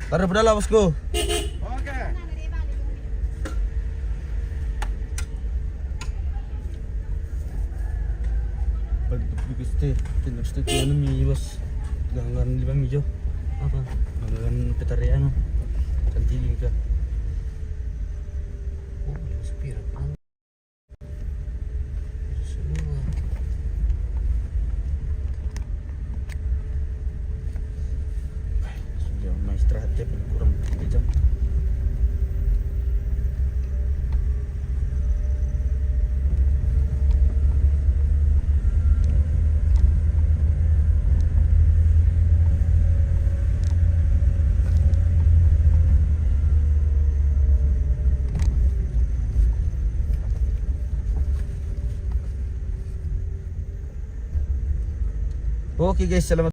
Taruh pedala bosku. Oke. Pagpipiste, tinapste ko ano mi bos. Ganggan 5 medyo. Apa? Ganggan petariano. Santiling ka. Oh, spira kan. Semua. Sudah mau istirahat ya, paling kurang 3 jam. Oke guys, selamat.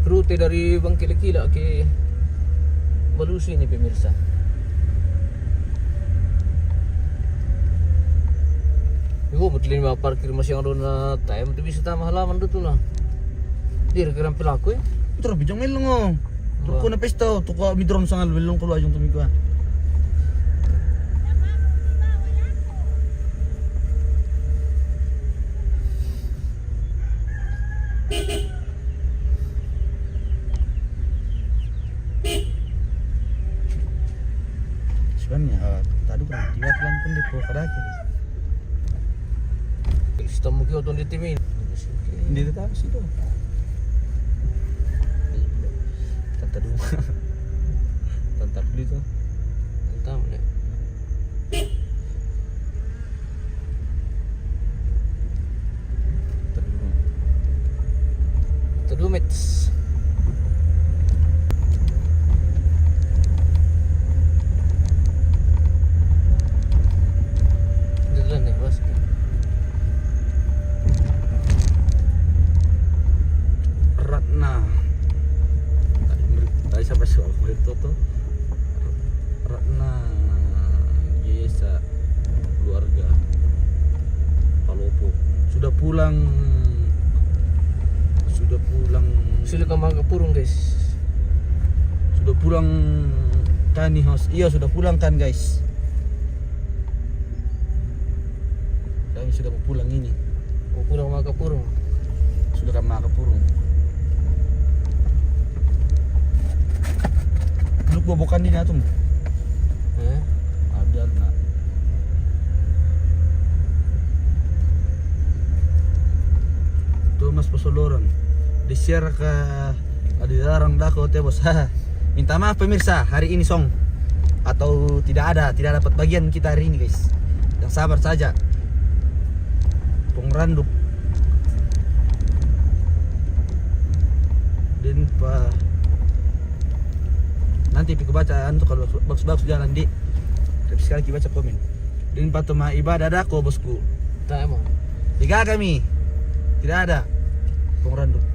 Rute dari Bang Kila-Kila ke Balusi ini pemirsa. Yo, betul ini parkir masih yang rona time tu bisa tambah halaman tu lah. Dia kira pelaku ya. Ito bijong melong oh. Tuko na pesto, tuko midron sangal melong kulo ajong tumigwa. Sebenarnya tadi kurang tiga telan pun di po kadaki. Kita mungkin oton di tim ini. Hindi tayo sito. Tanta dulu. Tanta beli tuh. Entah mana. Terdumits. Jalan nih bos. Ratna. Tadi sampai soal itu tuh. Ratna Yesa keluarga Palopo sudah pulang. Sila ka magkapurong guys. Sudah pulang Tani House. Iya sudah pulang kan guys. Kami sudah mau pulang ini. Pulang magkapurong. Sudah kami makapurong. Duduk bobokan di natum. Ada na. Thomas Pasoloran. Di-share ke Adidarang Dako Tebos. Minta maaf pemirsa, hari ini song atau tidak dapat bagian kita hari ini guys. Yang sabar saja. Pengranduk. Dan nanti piku baca tuh kalau bagus-bagus jalan di. Tapi sekali baca komen. Dan patuma ibadah Dako bosku. Tak emang. Tiga kami. Tidak ada. Pengranduk.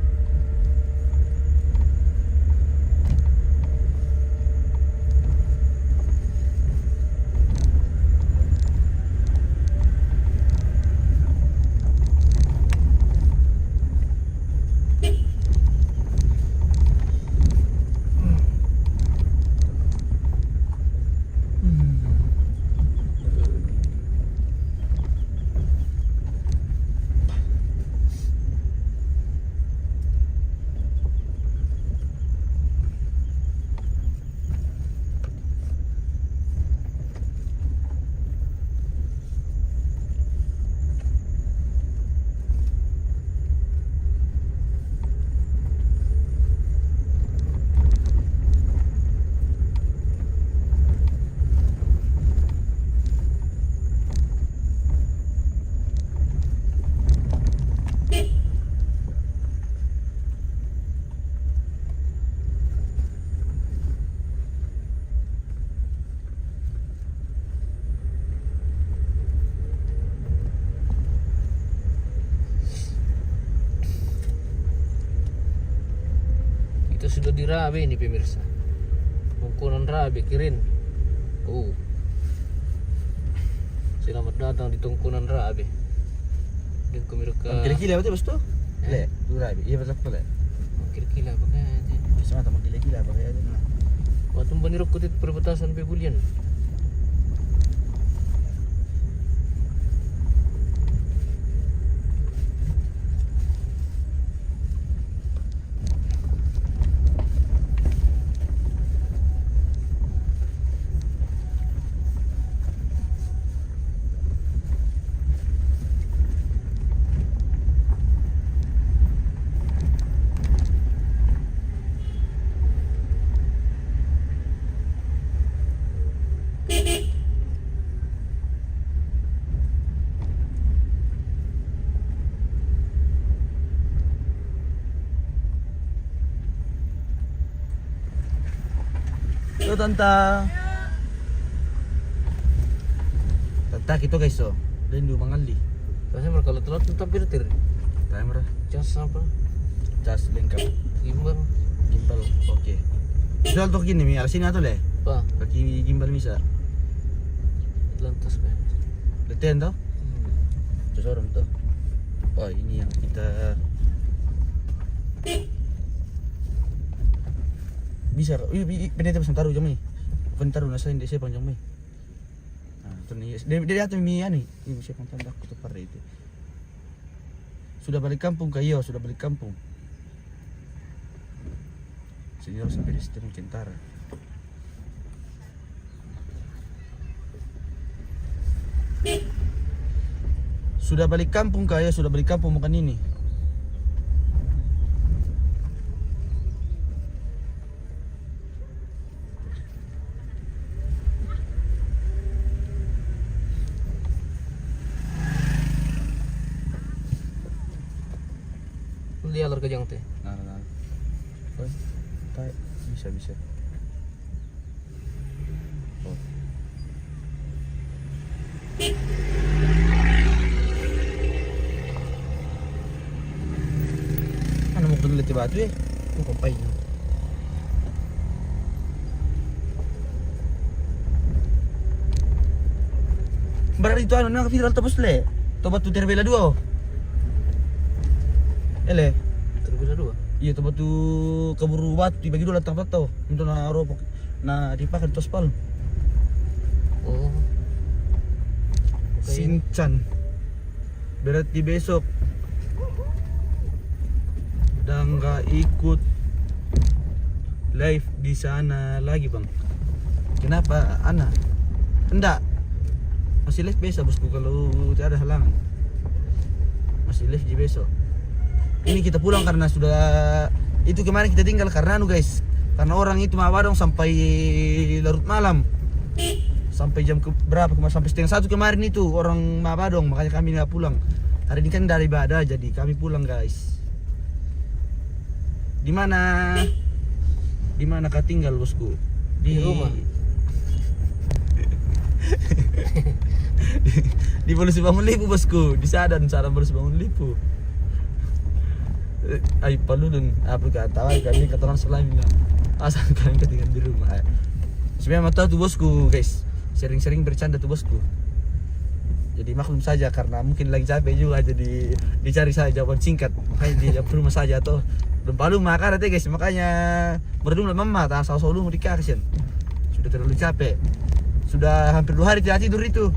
Sudah dirabe ini pemirsa. Mengkonon rabe kirin. Oh. Selamat datang di Tungkunan Rabe. Din kumirka. Kila-kila betul bos tuh? Le, dura iya betul pula. Kira-kira apa kayaknya. Bisa mata mau kila-kila apa kayaknya. Waktu banirok kutit perbatasan Pebulian. Yo tanta. Tanta gitu guys so. Lindu mangali. Kasi kalau telat tetap bertir. Timer, Jas apa? cas lengkap. Gimbal. Gimbal, oke. Jual tuh gini mi, sini atau le? Pa. Kaki gimbal bisa. Lantas kayak. Letihan tau? Terus orang tuh. Oh ini yang kita bisa. Peneta pas taruh jam ni. Kan taruh nasa hindi siya panjang may. Nah, itu nih. Dari atas mi ani. Ini siya pang tanda ko to para itu. Sudah balik kampung kayo, sudah balik kampung. Señor sampai di situ Kentara. Sudah balik kampung kayo, sudah balik kampung bukan ini. Dia alar kejang teh. Nah. Oh, bisa. Oh. Ano mo kung liti batu eh? Ano kapay niyo? Berarti itu ano na viral tapos le. Tobat tu terbela 2 oh. Ele. Terbila 2. Iya tobat tu kaburu batu dibagi 2 latang tau. Untuk na ropok na dipakai tu aspal. Oh. Sinchan. Berarti besok udah nggak ikut live di sana lagi bang. Kenapa Ana? Enggak. Masih live besok bosku kalau tidak ada halangan. Masih live di besok. Ini kita pulang karena sudah itu kemarin kita tinggal karena guys. Karena orang itu mabadong sampai larut malam. Sampai jam berapa kemarin, sampai setengah 1 kemarin itu orang mabadong, makanya kami nggak pulang. Hari ini kan dari ibadah jadi kami pulang guys. Di mana kau tinggal bosku? Di rumah. di Polisi Bangun Lipu bosku, di Sadan Polisi Bangun Lipu. Ay palulun, apa kata kami katakan selain asal kalian ketinggalan di rumah. Sebenarnya mata tuh bosku guys, sering-sering bercanda tuh bosku. Jadi maklum saja karena mungkin lagi capek juga jadi dicari saja jawaban singkat. Makanya di rumah saja tuh. Belum palu makan guys, makanya berdua mama tak asal selalu mau dikasih. Sudah terlalu capek. Sudah hampir 2 hari tidak tidur itu.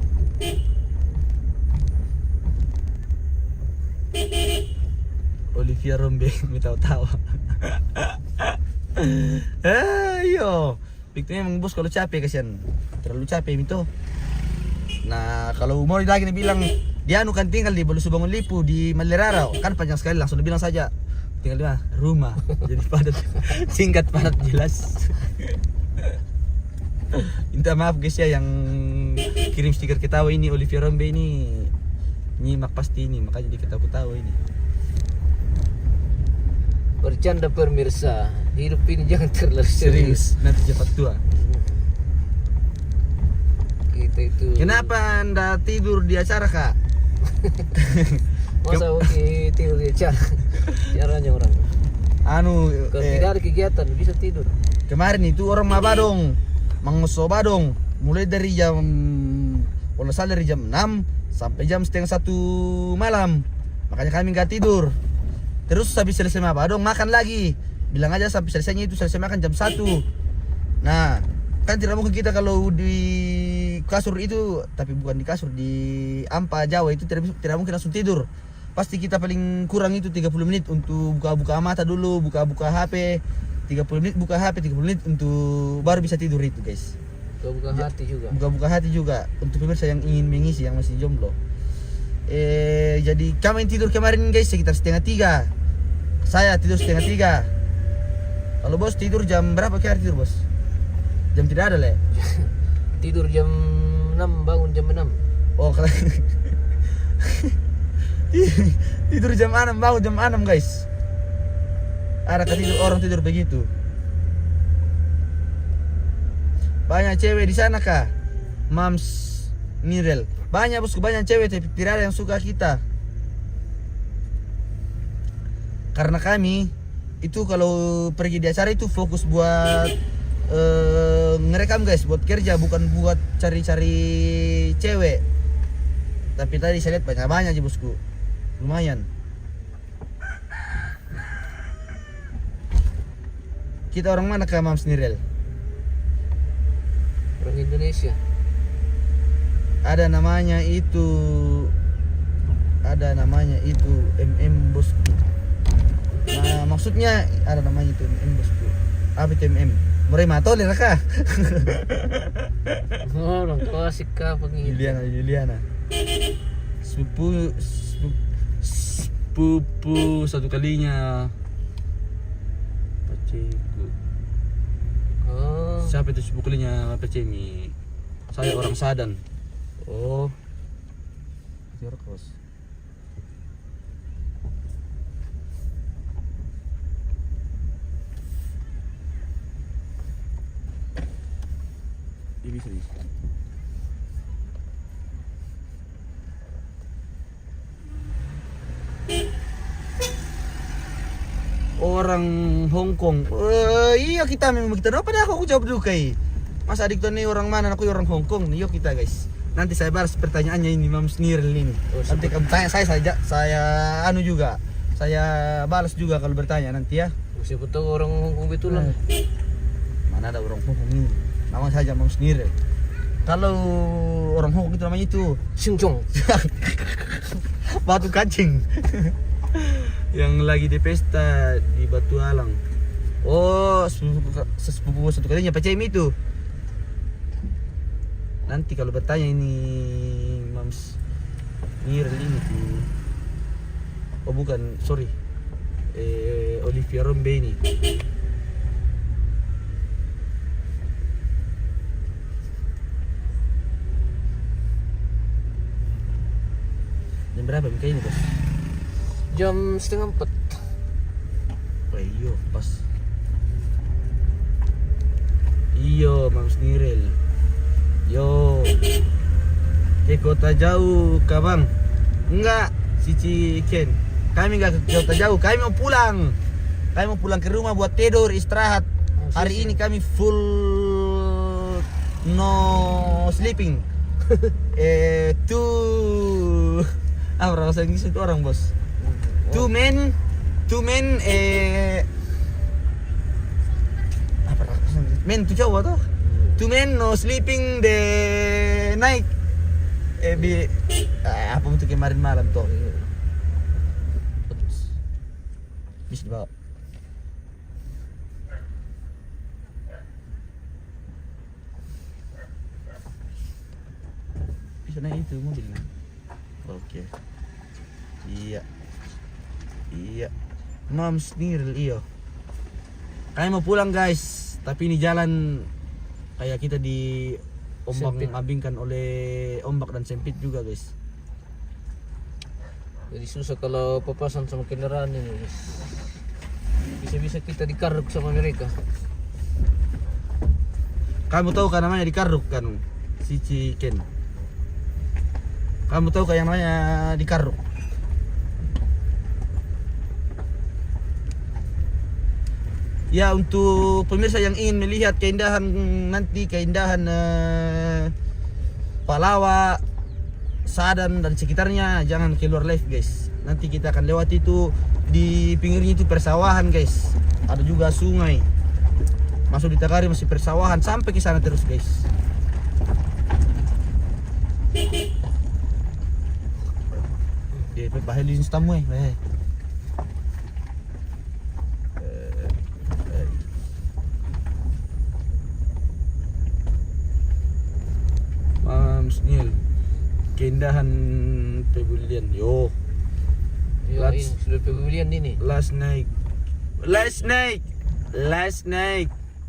Olivia Rombe tahu-tahu. Ayo. Pikirnya emang bos kalau capek kasihan. Terlalu capek itu. Nah, kalau mau lagi nih bilang dia anu kan tinggal di Polisi Bangun Lipu di Malerara, kan panjang sekali langsung bilang saja. Tinggal di mana? Rumah. Jadi padat. Singkat padat jelas. Minta maaf guys ya yang kirim stiker ketawa ini Olivia Rombe ini nyimak pasti ini makanya dia ketawa-ketawa ini. Bercanda pemirsa, hidup ini jangan terlalu serius. Nanti cepat tua. Kita itu. Kenapa Anda tidur di acara kak? Masa oke tidur di acara? Caranya orang. Anu Kalau tidak ada kegiatan bisa tidur. kemarin itu orang Mabadong Manguso Badong mulai dari jam, kalau nggak salah dari jam 6 sampai jam setengah 1 malam. Makanya kami nggak tidur. Terus habis selesai apa dong makan lagi. Bilang aja sampai selesainya itu selesai makan jam 1. Nah, kan tidak mungkin kita kalau di kasur itu, tapi bukan di kasur, di ampa Jawa itu tidak mungkin langsung tidur. Pasti kita paling kurang itu 30 menit untuk buka-buka mata dulu, buka-buka HP. 30 menit buka HP, 30 menit untuk baru bisa tidur itu, guys. Buka hati juga. Buka-buka hati juga untuk pemirsa yang ingin mengisi, yang masih jomblo. Jadi kami tidur kemarin guys sekitar 2:30. Saya tidur 2:30. Kalau bos tidur jam berapa kira tidur bos? Jam tidak ada le. Tidur jam 6, bangun jam 6. Oh tidur jam 6, bangun jam 6 guys. Ada tidur orang tidur begitu. Banyak cewek di sana kah? Mams Nirel. Banyak bosku, banyak cewek tapi tidak ada yang suka kita. Karena kami itu kalau pergi di acara itu fokus buat ngerekam guys, buat kerja, bukan buat cari-cari cewek. Tapi tadi saya lihat banyak-banyak aja bosku. Lumayan. Kita orang mana kah Mams Nirel? Orang Indonesia. Ada namanya itu MM bosku. Nah maksudnya ada namanya itu MM bosku. Apa itu MM? Murai mato le raka. Oh, orang tua asik kah pengen. Juliana. Sepupu satu kalinya. Paciku. Oh. Siapa itu sepupu kalinya Pacemi? Saya orang Sadan. Oh. Itu orang kos. Ini serius. Orang Hong Kong. Iya kita memang kita. Pada aku jawab dulu kai. Mas adik tuh nih orang mana? Aku orang Hong Kong. Yuk kita guys. Nanti saya balas pertanyaannya ini Mams Nirel ini. Nanti kamu tanya saya anu juga. Saya balas juga kalau bertanya nanti ya. Siapa tahu orang Hong Kong betulan. Mana ada orang Hong Kong ini? Nama saja Mams Nirel. Kalau orang Hong Kong itu namanya itu Singchong. Batu Kancing. Yang lagi di pesta di Batu Alang. Oh, sepupu satu kalinya Pacemi itu. Nanti kalau bertanya ini Mams Nirel ini tuh. Oh bukan, sorry. Olivia Rombe ini. Jam berapa Mika ini bos? Jam 3:30. Oh iya pas. Iyo Mams Nirel. Yo. Ke kota jauh kah bang? Enggak, si Ken. Kami enggak ke kota jauh, kami mau pulang. Kami mau pulang ke rumah buat tidur, istirahat. Hari ini kami full no sleeping. Apa bahasa Inggris itu orang bos? Two men, apa bahasa Inggris? Men itu cowok toh? Two men no sleeping the night. Apa untuk kemarin malam toh? Bisa dibawa. Bisa naik itu mobilnya. Oke. Iya. Mams Nirel iyo. Kami mau pulang guys, tapi ini jalan kayak kita di ombak abingkan oleh ombak dan sempit juga guys. Jadi susah kalau papasan sama kendaraan ini guys. Bisa-bisa kita dikaruk sama mereka. Kamu tahu kan namanya dikaruk kan si Ken? Kamu tahu kan yang namanya dikaruk? Ya, untuk pemirsa yang ingin melihat keindahan nanti, keindahan Palawa, Sadan dan sekitarnya, jangan keluar live guys. Nanti kita akan lewati itu, di pinggirnya itu persawahan guys. Ada juga sungai. Masuk di Tagari masih persawahan sampai ke sana terus guys. Bahaya di tamu Snil, keindahan pavilion yo. Ini sudah pavilion ini. Last night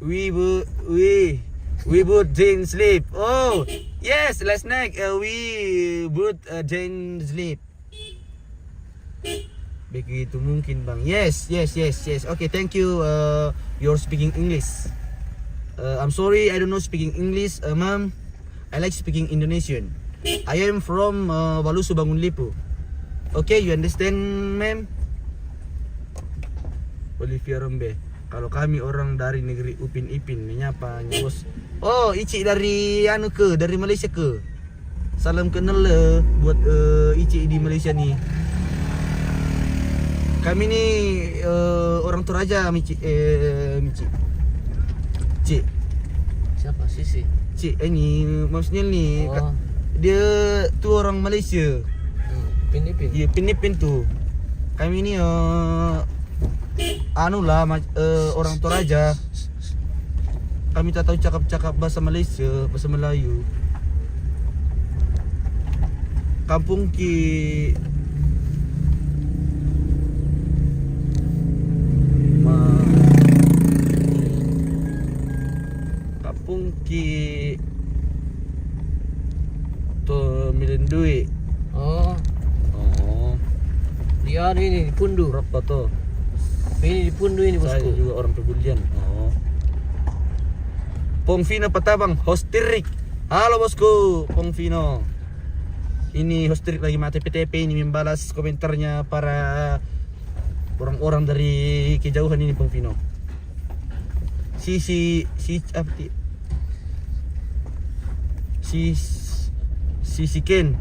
we would didn't sleep. Oh yes, last night we would didn't sleep. Begitu mungkin bang. Yes. Okay, thank you. You're speaking English. I'm sorry, I don't know speaking English, ma'am. I like speaking Indonesian. I am from Walusu Bangun Lipu. Okay, you understand, ma'am? Olivia Rombe. Kalau kami orang dari negeri Upin Ipin menyapa bos. Oh, Ici dari dari Malaysia ke? Salam kenal buat Ici di Malaysia nih. Kami ni orang Toraja, Mici. Cik. Siapa Sisi? Cik ini maksudnya nih Oh. dia tuh orang Malaysia. Pinipin. Iya, Pinipin tuh. Kami ini orang Toraja. Kami tak tahu cakap-cakap bahasa Malaysia, bahasa Melayu. Kampung ki to Milendui. Oh, dia ini di Pundu. Berapa tuh? Ini di Pundu ini Saya bosku. juga orang Pegulian. Pong Vino Patabang, Hostirik. Halo bosku, Pong Vino. Ini Hostirik lagi mati PTP ini membalas komentarnya para orang-orang dari kejauhan ini, Pong Vino. Si Ken.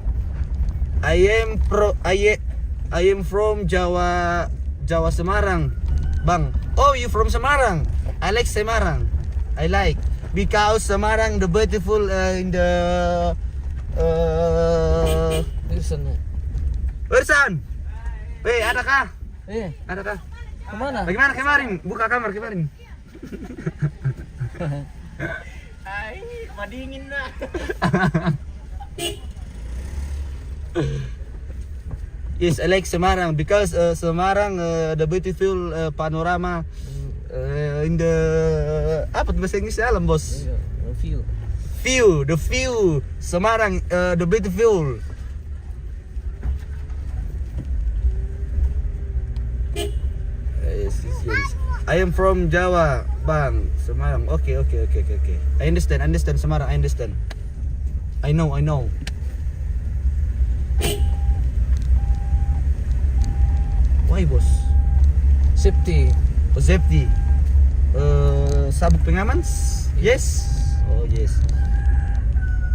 I am from Jawa Semarang. Bang. Oh, you from Semarang? I like Semarang. I like because Semarang the beautiful in the Wirsan. Weh, ada kah? Ada kah? Kemana? Bagaimana kemarin? Buka kamar kemarin. Madingin na. Yes, I like Semarang because Semarang the beautiful panorama in the apa tuh bahasa Inggrisnya alam bos? The view Semarang the beautiful. Yes. I am from Jawa, Bang. Semarang. Okay. I understand Semarang. I understand. I know. Why bos? Safety. Oh, safety. Sabuk pengaman? Yes. Oh yes.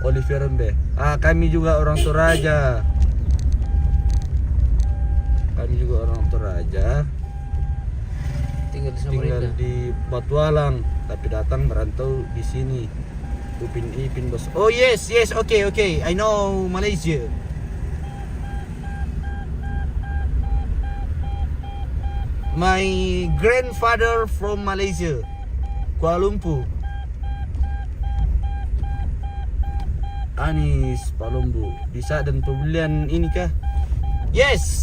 Olivia Rembe. Kami juga orang Toraja. Tinggal di Batualang, tapi datang merantau di sini. Upin Ipin bos. Oh yes. Okay. I know Malaysia. My grandfather from Malaysia, Kuala Lumpur. Anis Palombo. Bisa dan pembelian ini kah? Yes.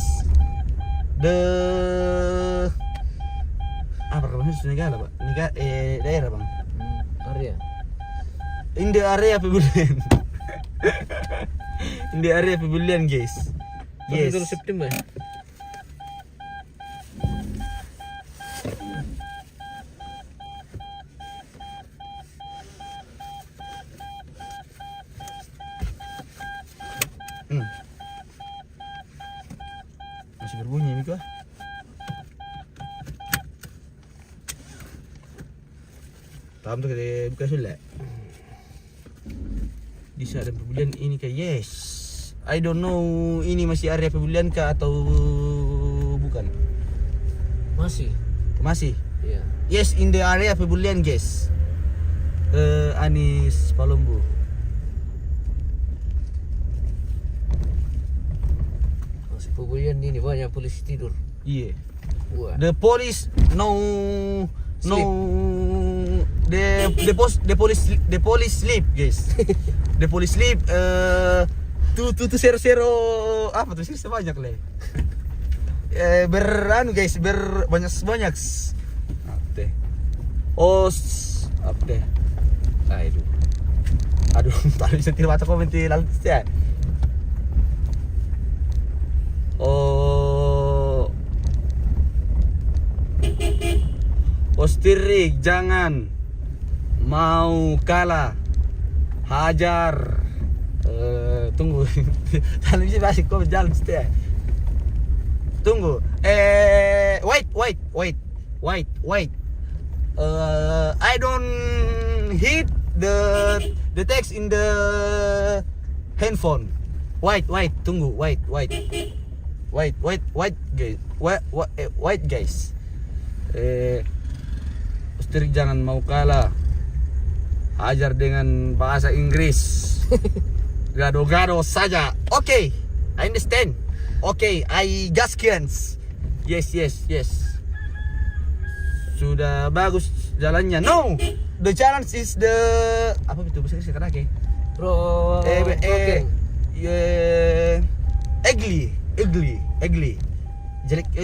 Apa kamu negara pak? Nikah daerah bang. Area. In the area pembelian. In the area pembelian guys. Yes. Bulan September. Masih berbunyi Miko. Tahu tuh kita buka sulit. Di saat pembelian ini kayak yes. I don't know ini masih area pembelian kah atau bukan? Masih. Masih. Iya. Yes, in the area pembelian guys. Anis Palombo. Masih pembelian ini banyak polisi tidur. Iya. Wah. The police no the police sleep guys. The police sleep tu zero apa tuh sih sebanyak le. Beranu guys banyak. Apa? Apa deh? Aduh, tadi bisa tiru mata komentar lalu ya. Ostirik jangan mau kalah, hajar. Tunggu, tadi bisa masih kau jalan setia. Tunggu, wait. I don't hit the text in the handphone. Wait, tunggu, wait, guys, wait guys. Ostirik jangan mau kalah, hajar dengan bahasa Inggris. Gado-gado saja. Okay, I understand. Okay, I gaskins. Yes. Sudah bagus jalannya. No, the challenge is the apa itu bahasa Inggris kata ke? Ugly.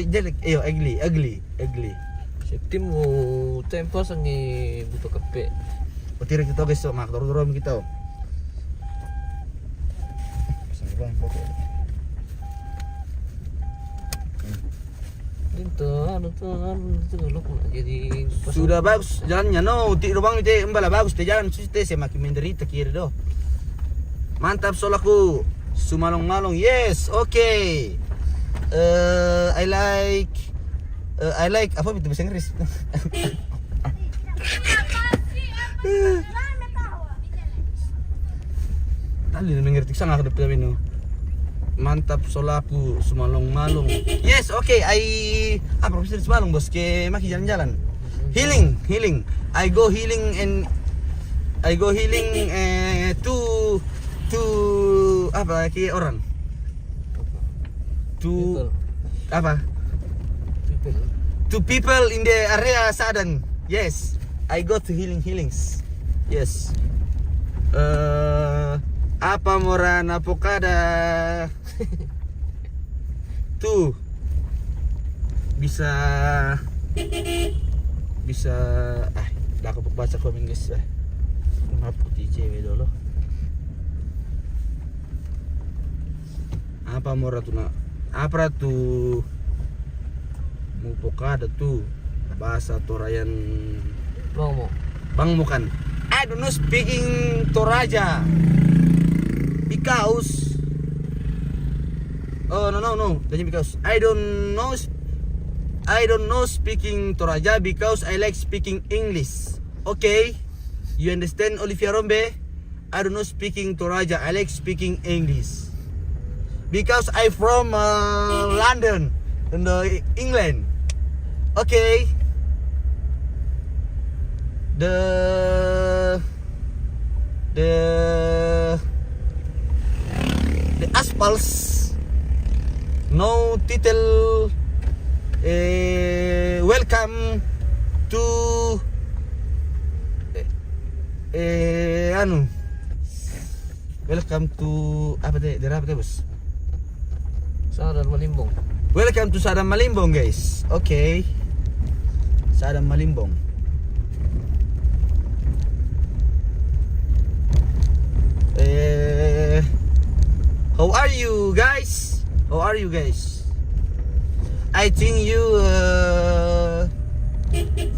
Jelek. Ugly. Septimu tempas ni butuh kape. Petiri kita guys, mak turun kita. Itu lu pun jadi sudah bagus jalannya. No, ti lubang itu embala bagus te jalan suste semakin menderita kiri do. Mantap solaku. Sumalong-malong. Yes, okay. I like apa itu bahasa Inggris? Tali mengerti sangat ke depan ini. Mantap solaku sumalong-malong. Yes, okay. Apa bisa sumalong bos ke maki jalan-jalan. Healing. I go healing to apa ki orang. To apa? To people in the area Sadan. Yes, I go to healings. Yes. Apa moran apokada? Tuh bisa dah aku baca komen guys. Maaf putih cewek dulu. Apa mora tu nak? Apa tu? Mupokada tu bahasa Torayan Bang bukan. I don't know speaking Toraja because no. Because I don't know speaking Toraja because I like speaking English. Okay, you understand Olivia Rombe? I don't know speaking Toraja. I like speaking English because I from London in England. Okay. The asphalts no title welcome to welcome to apa deh daerah apa bos? Sadar Malimbong. Welcome to Sadam Malimbong guys. Okay. Sadam Malimbong. How are you guys? I think you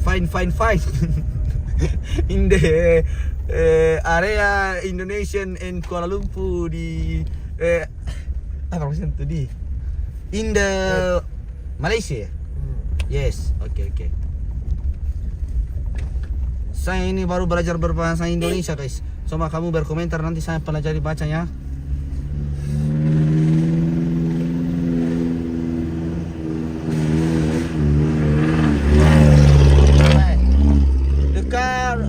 fine in the area Indonesian and Kuala Lumpur di apa maksudnya itu di in the Malaysia. Yes, okay. Saya ini baru belajar berbahasa Indonesia guys. Coba kamu berkomentar, nanti saya pelajari bacanya. The car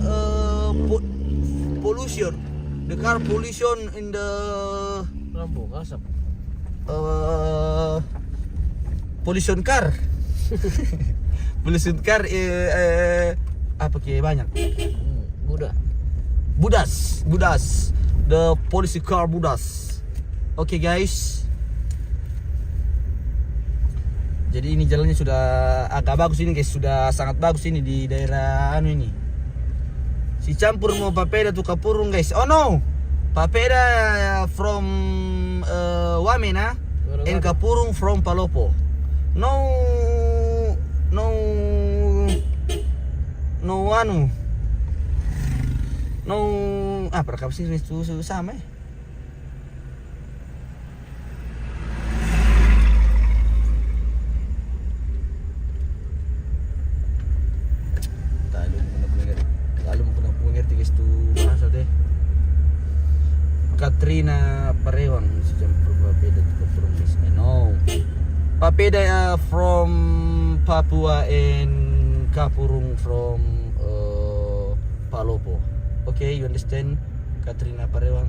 pollution. The car pollution in the Lampu asap. pollution car. Pollution car apa kayak banyak. Budas. The policy car Budas. Oke guys. Jadi ini jalannya sudah agak bagus ini guys, sudah sangat bagus ini di daerah anu ini. Si campur mau papeda tuh Kapurung guys. Oh no. Papeda from Wamena and Kapurung from Palopo. No anu. No apa kapal sih itu sama ya? Lalu pernah mengerti guys tuh bahasa deh. Katrina Parewang sejam berbeda tuh Kapurung guys. No. Papeda from Papua and Kapurung from Palopo. Okay, you understand, Katrina Parewang?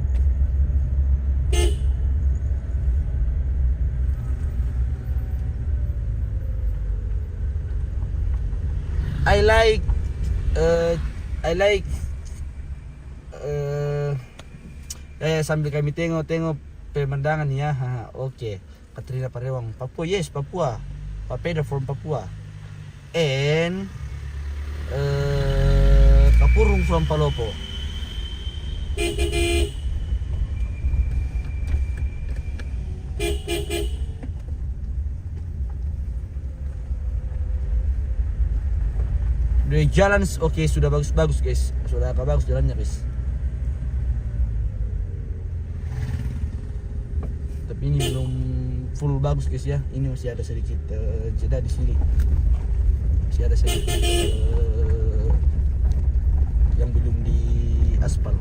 I like sambil kami tengok pemandangan ya. Oke. Katrina Parewang, Papua, yes, Papua. Papeda from Papua. And Kapurung from Palopo. Dari jalan oke, sudah bagus guys. Sudah agak bagus jalannya guys. Tapi ini belum full bagus guys ya. Ini masih ada sedikit jeda di sini. Masih ada sedikit yang belum di aspal.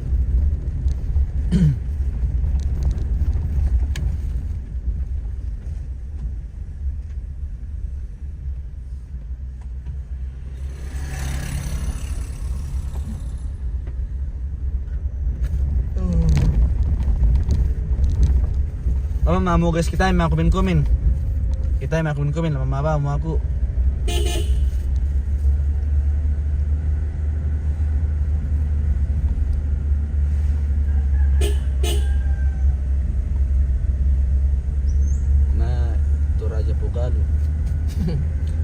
Mama mau guys, kita mau komen. Kita mau komen lama mau aku. Nah, Toraja Pogalu.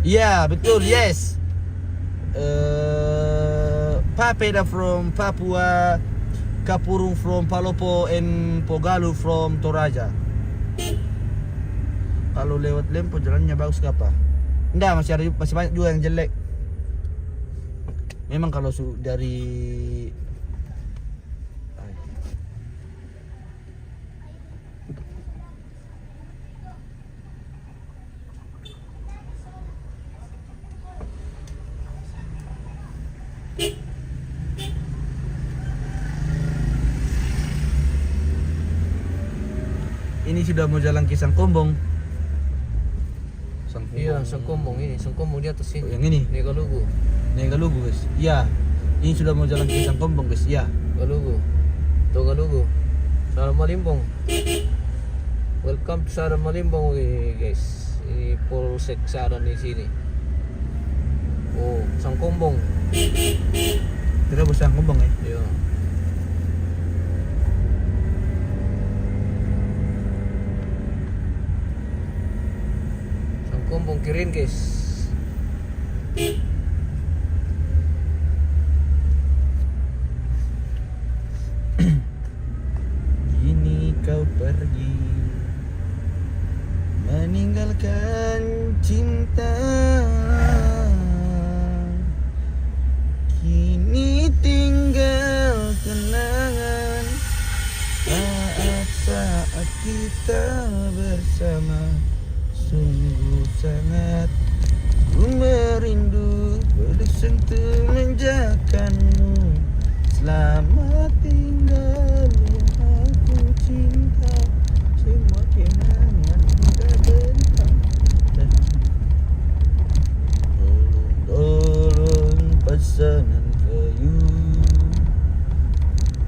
Iya, betul, yes. Papeda from Papua, Kapurung from Palopo, and Pogalu from Toraja. Kalau lewat Lempo jalannya bagus ke apa? Enggak, masih banyak juga yang jelek. Memang kalau dari ini sudah mau jalan ke Sangkombong. Iya, Sangkombong ini, Sangkombong di atas sini. Oh, yang ini. Negalugu guys. Iya. Ini sudah mau jalan ke Sangkombong guys. Iya. Galugu. Salam Malimpong. Welcome to Salam Malimpong guys. Ini Polsek Saran di sini. Oh, Sangkombong. Tidak bos Sangkombong ya. Iya. Sangkombong kirin guys. Kini kau pergi meninggalkan cinta. Kini tinggal kenangan saat kita bersama. Sungguh sangat ku merindu pesanan kayu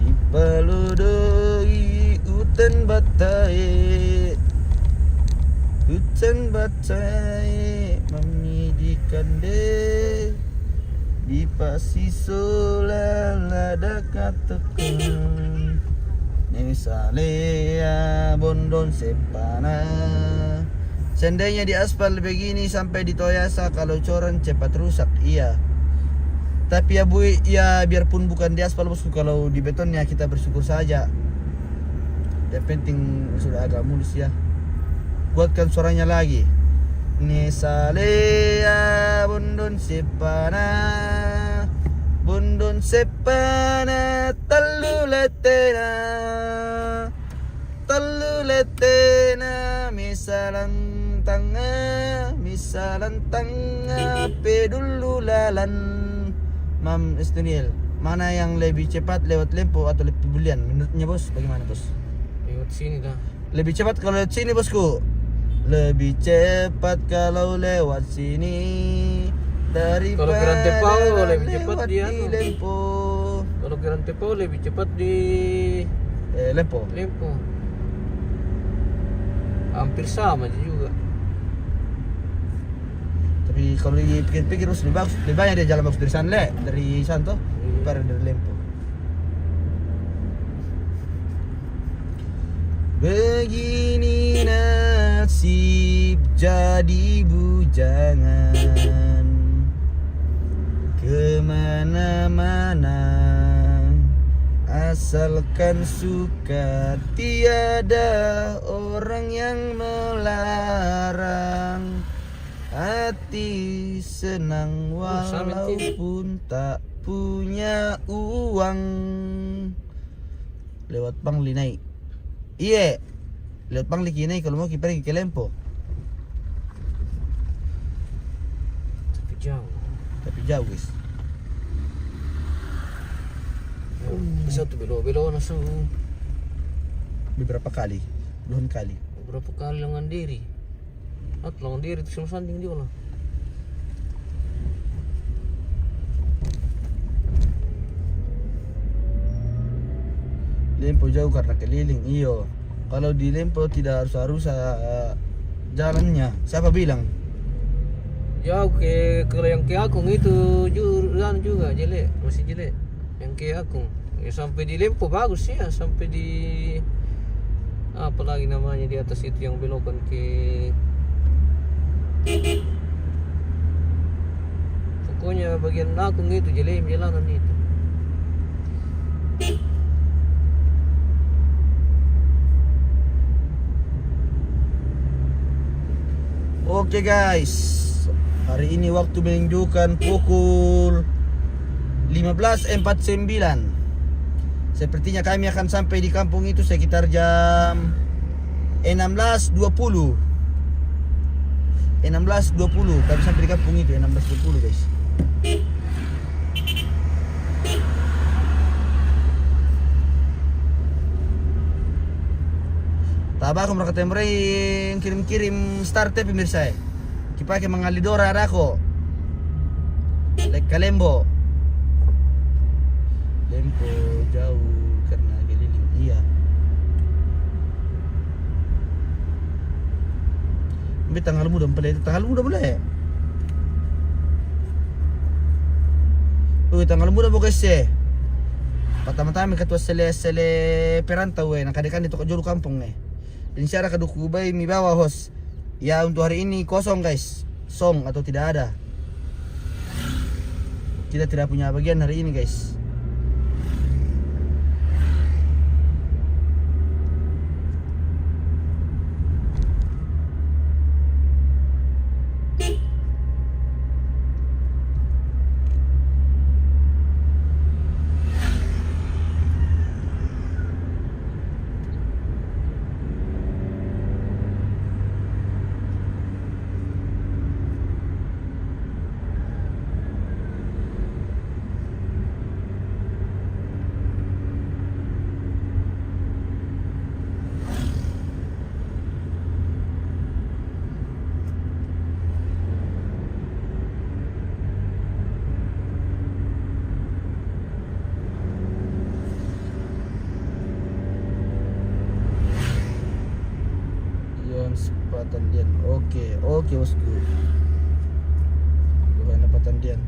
di palodoi hutan batai memidikan de di pasisola lada katakan Nesalea bondon sepana. Seandainya di aspal begini sampai di Toyasa, kalau coran cepat rusak, iya. Tapi ya Bu, ya biarpun bukan di aspal bosku, kalau di betonnya kita bersyukur saja. Yang penting sudah agak mulus ya. Kuatkan suaranya lagi. Nesalea bondon sepana, bondon sepana, talu letena, misalan tanga pedululalan. Mam Estoniel, mana yang lebih cepat, lewat Lempo atau lewat Bulian? Menurutnya bos, bagaimana bos? Lewat sini dah. Lebih cepat kalau lewat sini bosku. Lebih cepat kalau lewat sini daripada Kalau Kiran Tepau lebih cepat lewat dia di tuh. Lempo. Kalau Kiran Tepau lebih cepat di Lempo. Lempo. Hampir sama juga. Tapi kalau dipikir-pikir lebih bagus, lebih banyak dia jalan bagus dari sana dari Santo daripada dari Lempo. Begini nasib jadi bujangan kemana-mana, asalkan suka, tiada orang yang melarang. Hati senang walaupun tak punya uang. Lewat Bangli naik. Iya, lewat Bangli naik kalau mau kita pergi ke Lempo. Tapi jauh guys. Bisa tuh belok-belok langsung Beberapa kali, puluhan kali. beberapa kali lengan diri. Lengan diri itu sama sanding juga lah. Lempo jauh karena keliling, iyo. Kalau di Lempo tidak harus jalannya. Siapa bilang? Jauh kalau yang ke Akung itu jalan juga jelek, masih jelek. Yang ke Akung, ya sampai di Lempo bagus ya, sampai di apa lagi namanya di atas itu yang belokan ke pokoknya bagian Akung itu jelek jalanan itu. Oke guys, hari ini waktu menunjukkan pukul 15.49. Sepertinya kami akan sampai di kampung itu sekitar jam 16.20. 16.20 kami sampai di kampung itu 16.20 guys. Taba ako merakatemring kirim-kirim starte pemirsa. Kipake mengalidora adako. Lek Kalembo. Lempo jauh karena keliling. Iya. Ambil tanggal muda itu tanggal muda boleh. Tanggal muda mo kasi. Patama-tama ketua sele perantau nakadekan itu ke juru kampung Insya Allah kedua bay mi bawa host. Ya untuk hari ini kosong guys. Song atau tidak ada. Kita tidak punya bagian hari ini guys. Patandian. Oke, oke bosku. Bukan Patandian.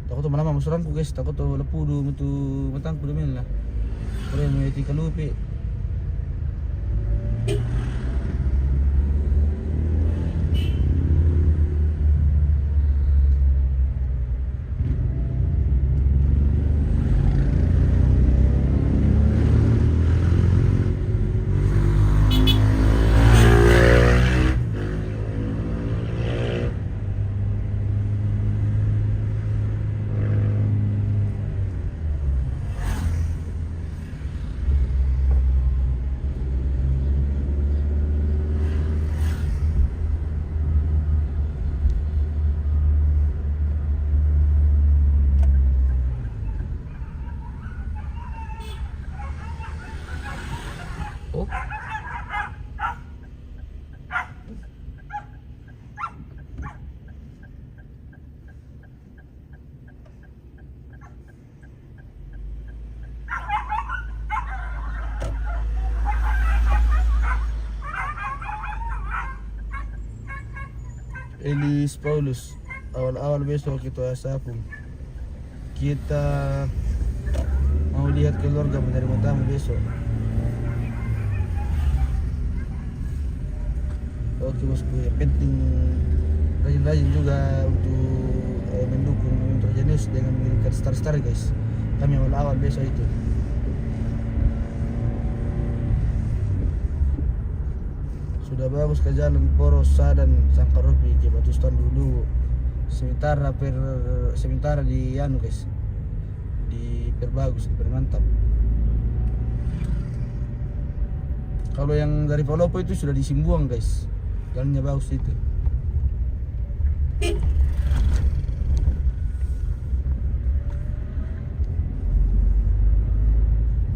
Takut tuh mana musuranku guys, takut tuh lepudu itu matangku demen lah. Keren mau tika lupi. Oh, Elis Paulus. Awal-awal besok kita sapung. Kita mau lihat keluarga menerima tamu besok. Oke bosku, ya penting rajin-rajin juga untuk mendukung Introjenis dengan mengirimkan star-star guys. Kami awal-awal besok itu. Sudah bagus ke jalan Porosa dan Sangkaropi ke Batustan dulu. Sementara di anu guys. Diperbagus, dipermantap. Kalau yang dari Palopo itu sudah disimbuang guys. Jalannya bagus itu.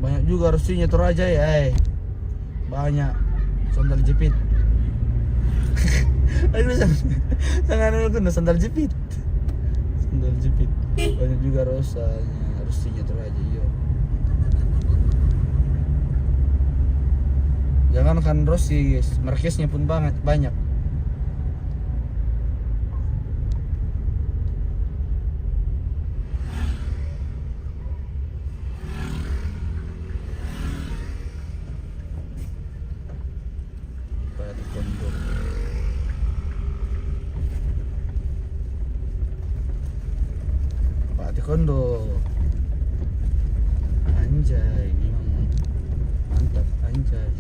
Banyak juga rusuhnya Toraja ya. Banyak sandal jepit. Aduh, jangan aku sandal jepit. Sandal jepit. Banyak juga rusuhnya Toraja yo. Jangankan Rossi guys, Marqueznya pun banyak. Pak Taekwondo. Anjay, memang mantap anjay.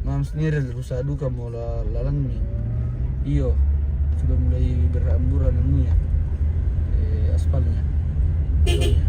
Mam sendiri usaha duka mau lalan mi. Iyo sudah mulai beramburan anunya aspalnya. Betonnya.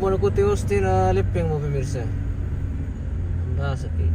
Bono Kote Oste na lepeng mo pemirsa. Anda sakit.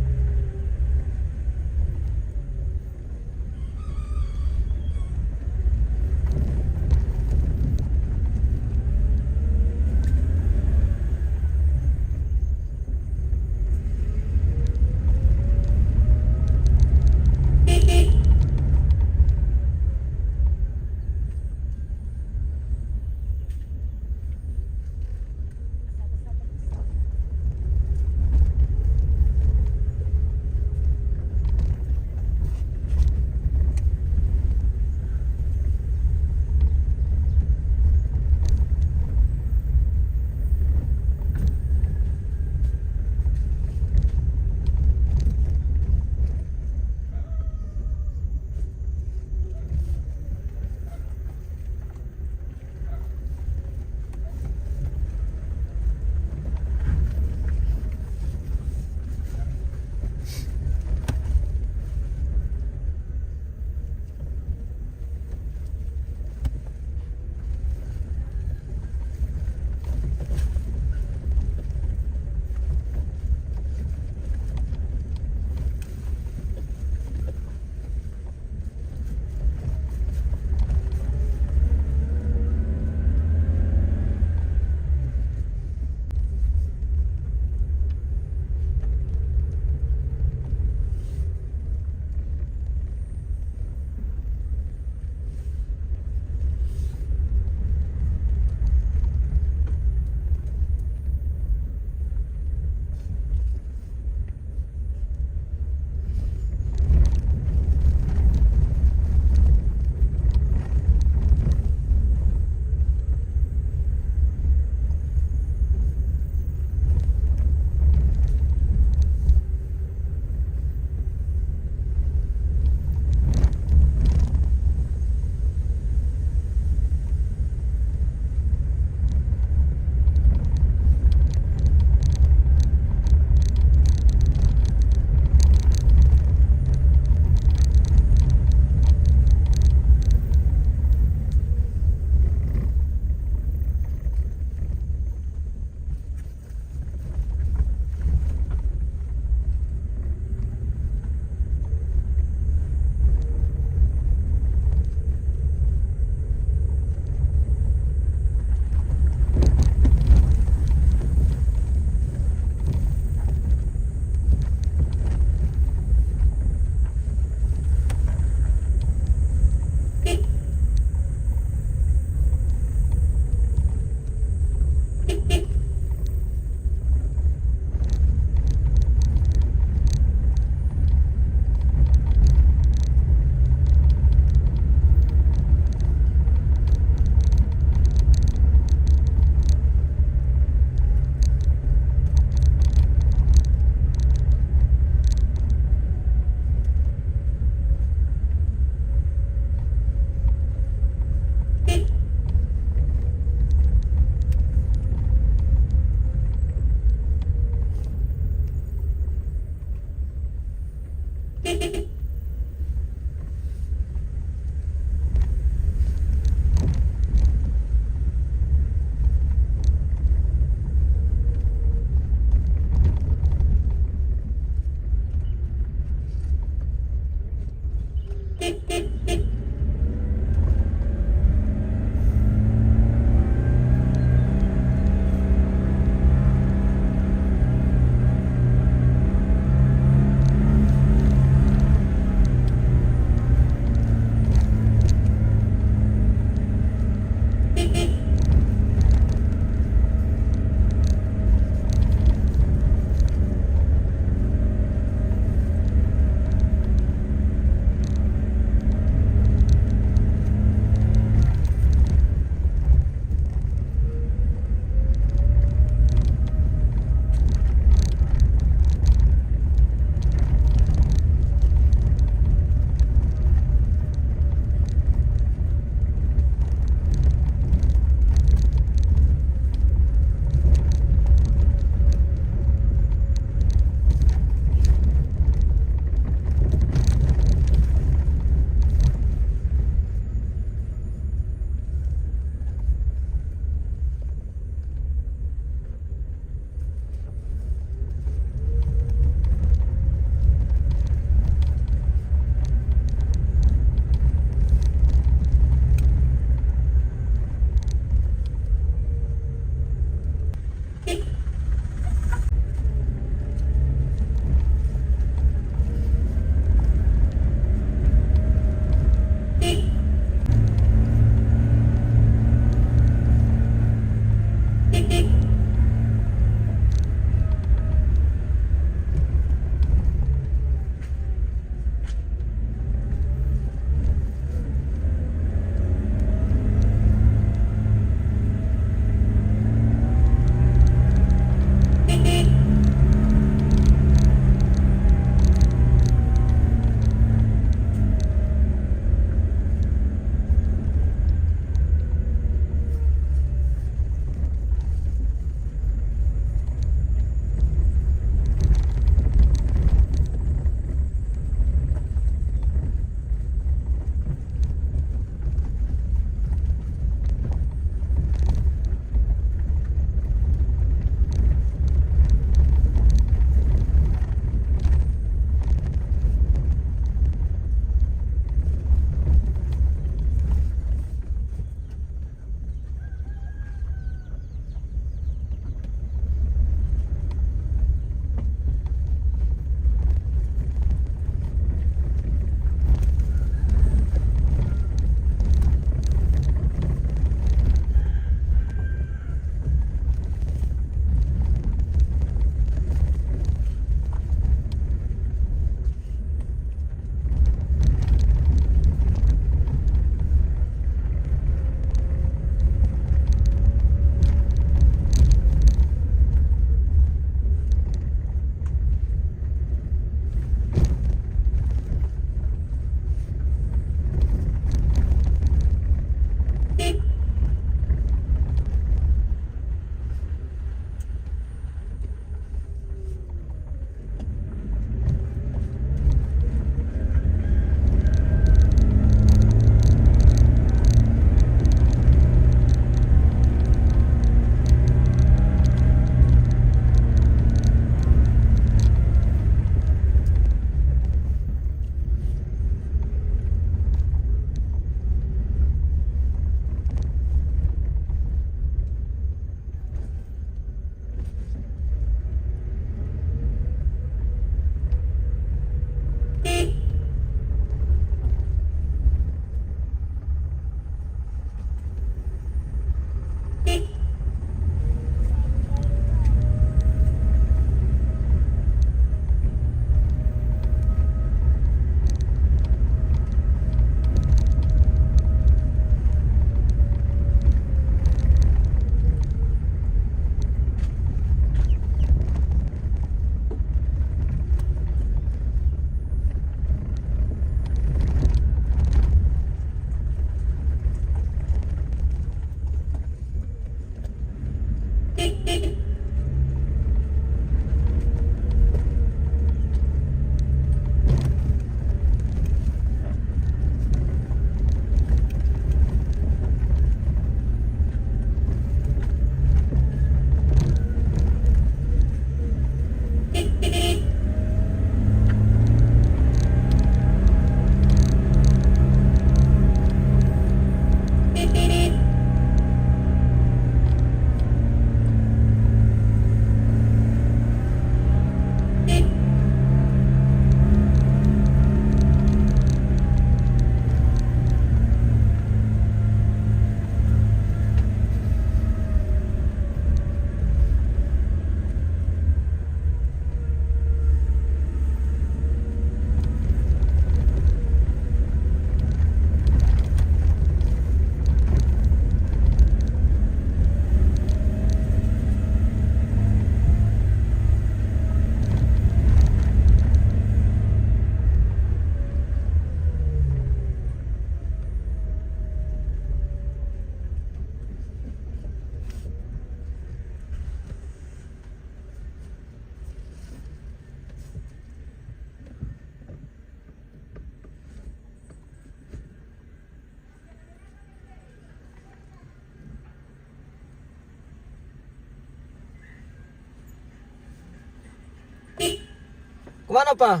Kemana Pak?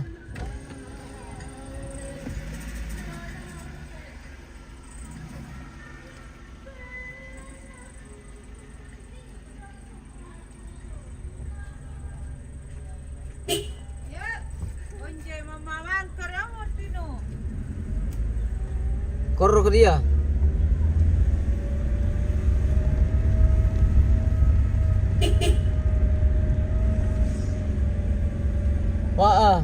Ya, onje mamawan karamo tino. Korro ke dia. Wah,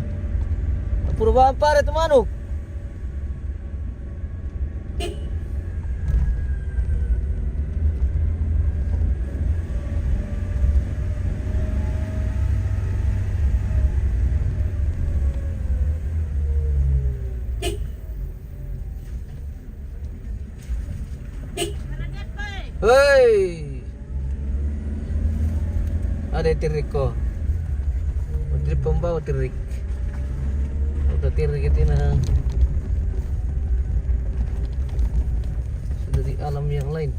perubahan pare tu manuk. Karaget pai. Hei, ada tirik ko. Trip pembawa tirik. Udah tirik itu nah. Sudah di alam yang lain.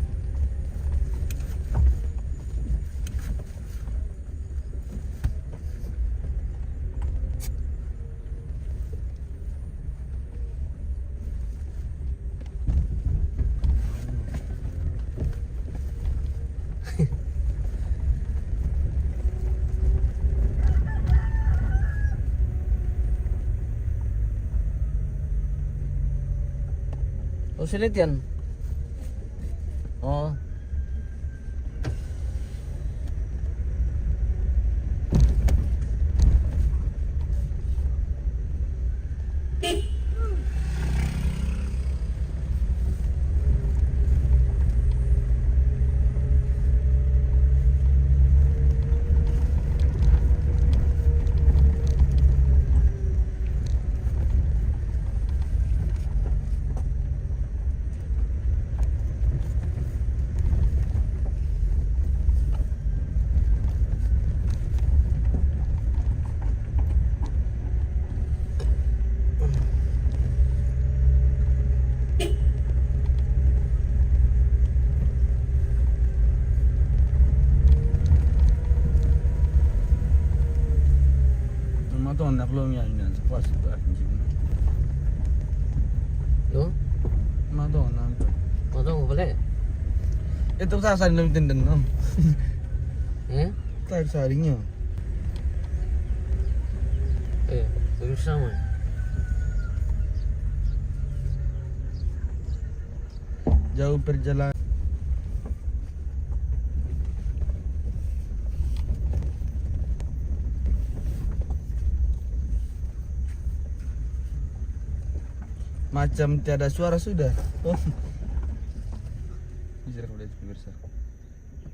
Oh, sulit yan. Oh. Madonna belum ya ini pas anjing. Yo, Madonna. mau tahu boleh? Itu sasaran lebih tenden om. Eh? Tadi saringnya. Belum sama. Jauh perjalanan. Macam tiada suara sudah. Oh. Bisa lihat pemirsa.